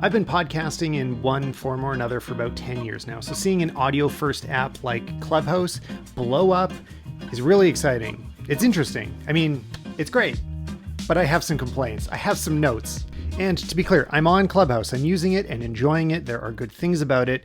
I've been podcasting in one form or another for about 10 years now, so seeing an audio-first app like Clubhouse blow up is really exciting. It's interesting. I mean, it's great, but I have some complaints. I have some notes. And to be clear, I'm on Clubhouse. I'm using it and enjoying it. There are good things about it,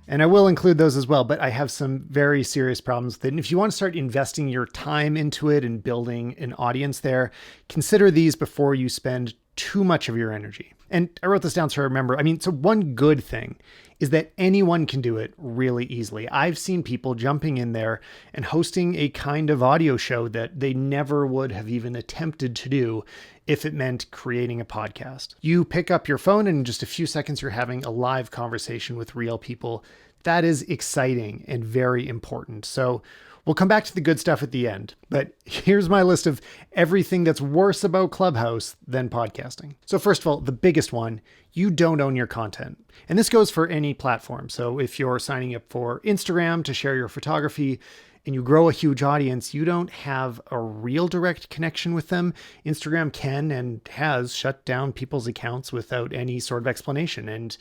and I will include those as well, but I have some very serious problems with it. And if you want to start investing your time into it and building an audience there, consider these before you spend too much of your energy. And I wrote this down so I remember. So one good thing is that anyone can do it really easily. I've seen people jumping in there and hosting a kind of audio show that they never would have even attempted to do if it meant creating a podcast. You pick up your phone and in just a few seconds, you're having a live conversation with real people. That is exciting and very important. So we'll come back to the good stuff at the end, but here's my list of everything that's worse about Clubhouse than podcasting. So first of all, the biggest one, you don't own your content. And this goes for any platform. So if you're signing up for Instagram to share your photography and you grow a huge audience, you don't have a real direct connection with them. Instagram can and has shut down people's accounts without any sort of explanation. And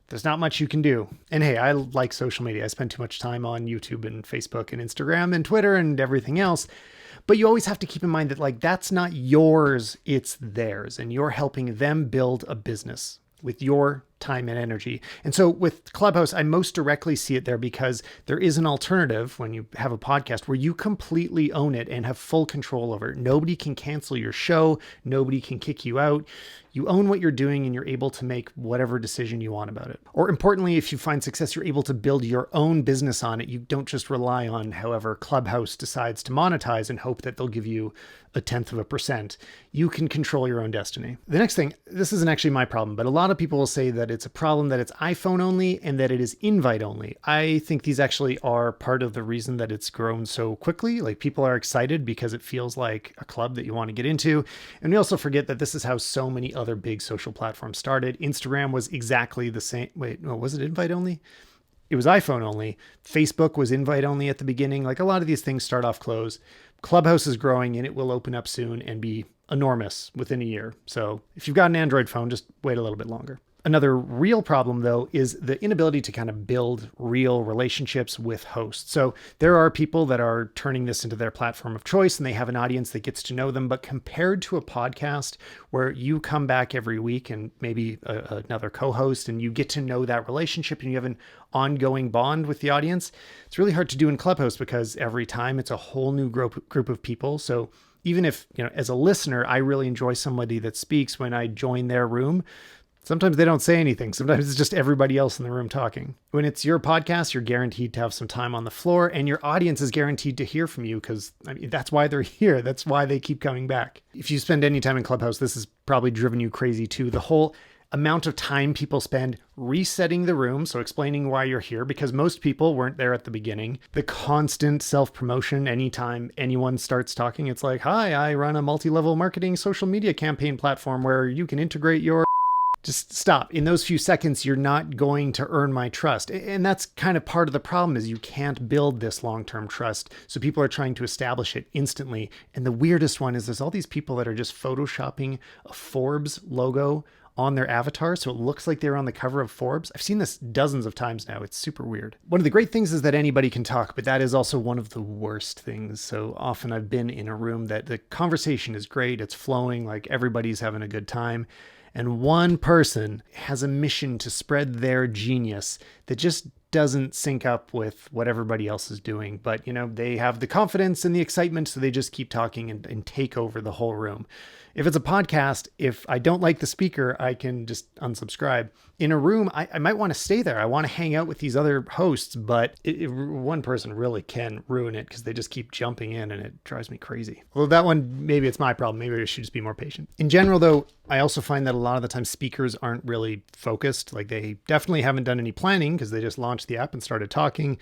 there's not much you can do. And hey, I like social media. I spend too much time on YouTube and Facebook and Instagram and Twitter and everything else. But you always have to keep in mind that that's not yours, it's theirs. And you're helping them build a business with your time and energy. And so with Clubhouse, I most directly see it there because there is an alternative when you have a podcast where you completely own it and have full control over it. Nobody can cancel your show. Nobody can kick you out. You own what you're doing and you're able to make whatever decision you want about it. Or importantly, if you find success, you're able to build your own business on it. You don't just rely on however Clubhouse decides to monetize and hope that they'll give you 0.1%. You can control your own destiny. The next thing, this isn't actually my problem, but a lot of people will say that it's a problem that it's iPhone only and that it is invite only. I think these actually are part of the reason that it's grown so quickly. Like people are excited because it feels like a club that you want to get into. And we also forget that this is how so many other big social platforms started. Instagram was exactly the same. Wait, no, was it invite only? It was iPhone only. Facebook was invite only at the beginning. Like a lot of these things start off closed. Clubhouse is growing and it will open up soon and be enormous within a year. So if you've got an Android phone, just wait a little bit longer. Another real problem, though, is the inability to kind of build real relationships with hosts. So there are people that are turning this into their platform of choice and they have an audience that gets to know them. But compared to a podcast where you come back every week and maybe another co-host and you get to know that relationship and you have an ongoing bond with the audience, it's really hard to do in Clubhouse because every time it's a whole new group of people. So even if, as a listener, I really enjoy somebody that speaks when I join their room, sometimes they don't say anything. Sometimes it's just everybody else in the room talking. When it's your podcast, you're guaranteed to have some time on the floor and your audience is guaranteed to hear from you because that's why they're here. That's why they keep coming back. If you spend any time in Clubhouse, this has probably driven you crazy too. The whole amount of time people spend resetting the room, so explaining why you're here, because most people weren't there at the beginning. The constant self-promotion, anytime anyone starts talking, it's like, hi, I run a multi-level marketing social media campaign platform where you can integrate your... Just stop. In those few seconds, you're not going to earn my trust. And that's kind of part of the problem is you can't build this long-term trust. So people are trying to establish it instantly. And the weirdest one is there's all these people that are just photoshopping a Forbes logo on their avatar. So it looks like they're on the cover of Forbes. I've seen this dozens of times now. It's super weird. One of the great things is that anybody can talk, but that is also one of the worst things. So often I've been in a room that the conversation is great. It's flowing, like everybody's having a good time. And one person has a mission to spread their genius that just doesn't sync up with what everybody else is doing. But, they have the confidence and the excitement, so they just keep talking and take over the whole room. If it's a podcast, if I don't like the speaker, I can just unsubscribe. In a room, I might want to stay there. I want to hang out with these other hosts, but one person really can ruin it because they just keep jumping in and it drives me crazy. Well, that one, maybe it's my problem. Maybe I should just be more patient. In general, though, I also find that a lot of the time speakers aren't really focused. Like they definitely haven't done any planning because they just launched the app and started talking.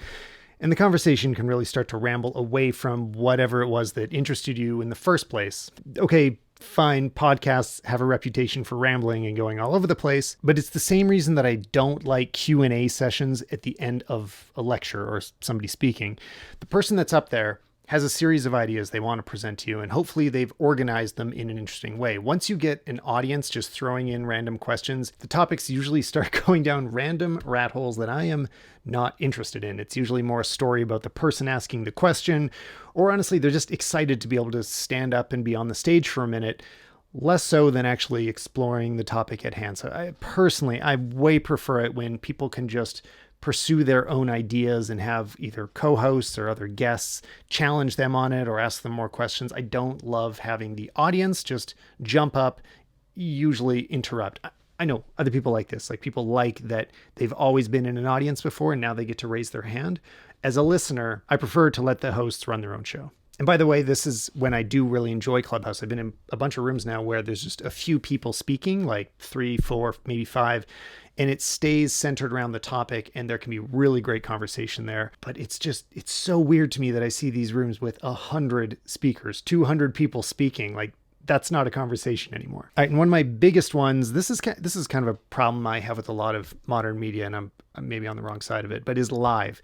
And the conversation can really start to ramble away from whatever it was that interested you in the first place. Okay, fine, podcasts have a reputation for rambling and going all over the place, but it's the same reason that I don't like Q&A sessions at the end of a lecture or somebody speaking. The person that's up there has a series of ideas they want to present to you, and hopefully they've organized them in an interesting way. Once you get an audience just throwing in random questions, the topics usually start going down random rat holes that I am not interested in. It's usually more a story about the person asking the question, or honestly, they're just excited to be able to stand up and be on the stage for a minute, less so than actually exploring the topic at hand. So I way prefer it when people can just pursue their own ideas and have either co-hosts or other guests challenge them on it or ask them more questions. I don't love having the audience just jump up, usually interrupt. I know other people like this, like people like that they've always been in an audience before and now they get to raise their hand. As a listener, I prefer to let the hosts run their own show. And by the way, this is when I do really enjoy Clubhouse. I've been in a bunch of rooms now where there's just a few people speaking, like 3, 4, maybe 5, and it stays centered around the topic and there can be really great conversation there. But it's so weird to me that I see these rooms with 100 speakers, 200 people speaking. Like, that's not a conversation anymore. All right, and one of my biggest ones, this is kind of a problem I have with a lot of modern media, and I'm maybe on the wrong side of it, but is live.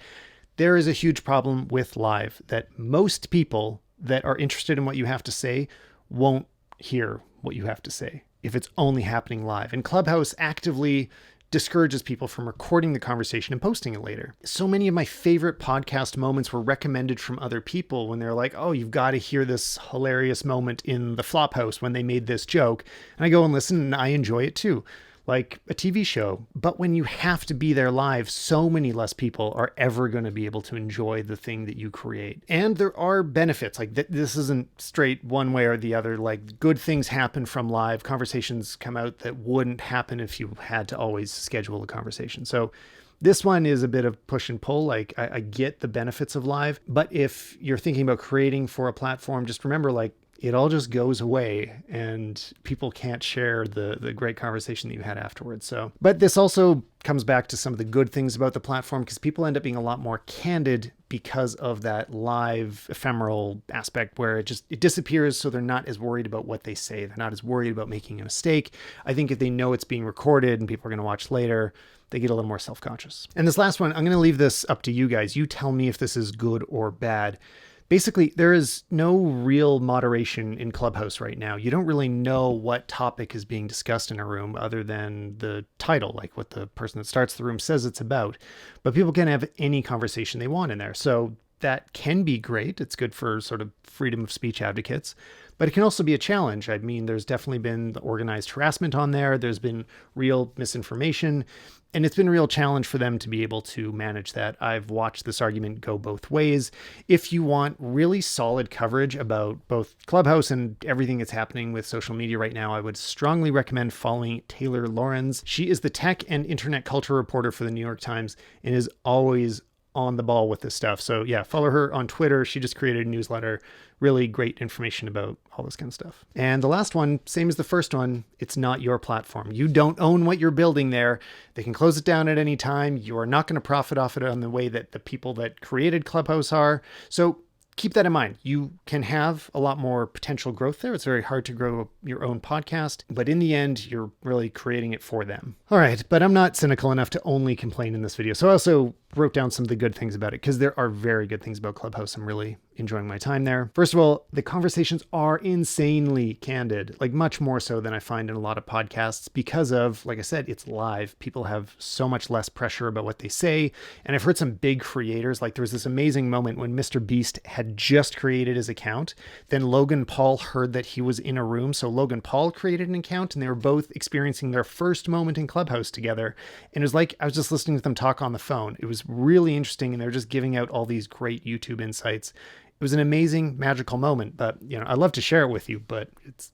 There is a huge problem with live that most people that are interested in what you have to say won't hear what you have to say if it's only happening live. And Clubhouse actively discourages people from recording the conversation and posting it later. So many of my favorite podcast moments were recommended from other people when they're like, oh, you've got to hear this hilarious moment in the Flophouse when they made this joke. And I go and listen and I enjoy it too, like a TV show. But when you have to be there live, so many less people are ever going to be able to enjoy the thing that you create. And there are benefits. Like this isn't straight one way or the other. Like good things happen from live. Conversations come out that wouldn't happen if you had to always schedule a conversation. So this one is a bit of push and pull. Like I get the benefits of live, but if you're thinking about creating for a platform, just remember, like, it all just goes away and people can't share the great conversation that you had afterwards. So, but this also comes back to some of the good things about the platform, because people end up being a lot more candid because of that live ephemeral aspect where it disappears. So they're not as worried about what they say. They're not as worried about making a mistake. I think if they know it's being recorded and people are going to watch later, they get a little more self-conscious. And this last one, I'm going to leave this up to you guys. You tell me if this is good or bad. Basically, there is no real moderation in Clubhouse right now. You don't really know what topic is being discussed in a room other than the title, like what the person that starts the room says it's about. But people can have any conversation they want in there. So that can be great. It's good for sort of freedom of speech advocates. But it can also be a challenge. I mean, there's definitely been organized harassment on there. There's been real misinformation. And it's been a real challenge for them to be able to manage that. I've watched this argument go both ways. If you want really solid coverage about both Clubhouse and everything that's happening with social media right now, I would strongly recommend following Taylor Lorenz. She is the tech and internet culture reporter for the New York Times and is always on the ball with this stuff. So yeah, follow her on Twitter. She just created a newsletter. Really great information about all this kind of stuff. And the last one, same as the first one, it's not your platform. You don't own what you're building there. They can close it down at any time. You are not going to profit off it on the way that the people that created Clubhouse are. So keep that in mind. You can have a lot more potential growth there. It's very hard to grow your own podcast, but in the end, you're really creating it for them. All right, but I'm not cynical enough to only complain in this video. So I also wrote down some of the good things about it, because there are very good things about Clubhouse. I'm really enjoying my time there. First of all, the conversations are insanely candid, like much more so than I find in a lot of podcasts, because of, like I said, it's live. People have so much less pressure about what they say. And I've heard some big creators, like there was this amazing moment when Mr. Beast had just created his account. Then Logan Paul heard that he was in a room. So Logan Paul created an account and they were both experiencing their first moment in Clubhouse together. And it was like, I was just listening to them talk on the phone. It was really interesting. And they're just giving out all these great YouTube insights. It was an amazing, magical moment, but I'd love to share it with you, but it's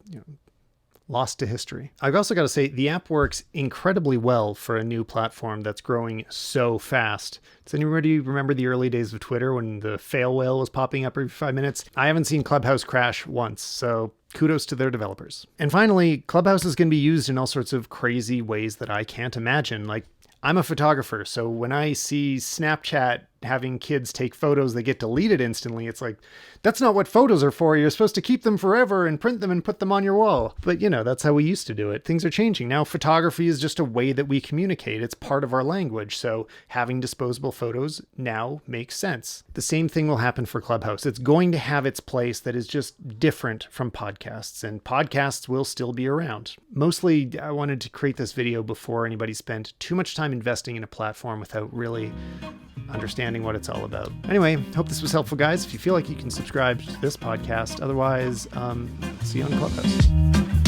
lost to history. I've also got to say the app works incredibly well for a new platform that's growing so fast. Does anybody remember the early days of Twitter when the fail whale was popping up every 5 minutes? I haven't seen Clubhouse crash once, so kudos to their developers. And finally, Clubhouse is going to be used in all sorts of crazy ways that I can't imagine. Like, I'm a photographer, so when I see Snapchat having kids take photos that get deleted instantly. It's like, that's not what photos are for. You're supposed to keep them forever and print them and put them on your wall. But that's how we used to do it. Things are changing. Now photography is just a way that we communicate. It's part of our language. So having disposable photos now makes sense. The same thing will happen for Clubhouse. It's going to have its place that is just different from podcasts, and podcasts will still be around. Mostly, I wanted to create this video before anybody spent too much time investing in a platform without really understanding what it's all about. Anyway, hope this was helpful, guys. If you feel like you can subscribe to this podcast, otherwise, see you on Clubhouse.